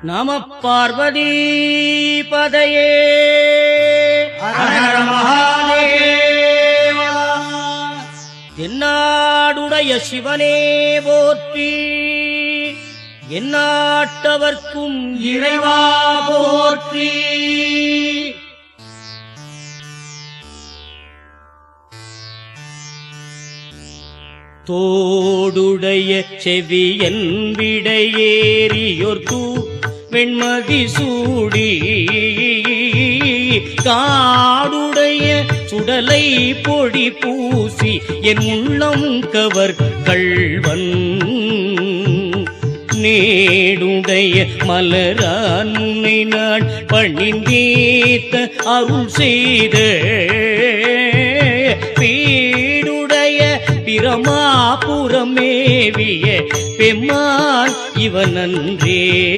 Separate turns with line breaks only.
நம பார்வதி பதையே
ஹர மகாதேவா.
என்னாடுடைய சிவனே போற்றி, எந்நாட்டவர்க்கும்
இறைவா போற்றி.
தோடுடைய செவியன் விடையேறியோர்க்கு வெண்மதி சூடி, காடுடைய சுடலை பொடி பூசி என் உள்ளம் கவர் கள்வன், நேடுடைய மலரான் முனை நான் பணிந்தேத்த அருள் செய்த, பீடுடைய பிரமாபுரமேவிய பெம்மான் இவனன்றே.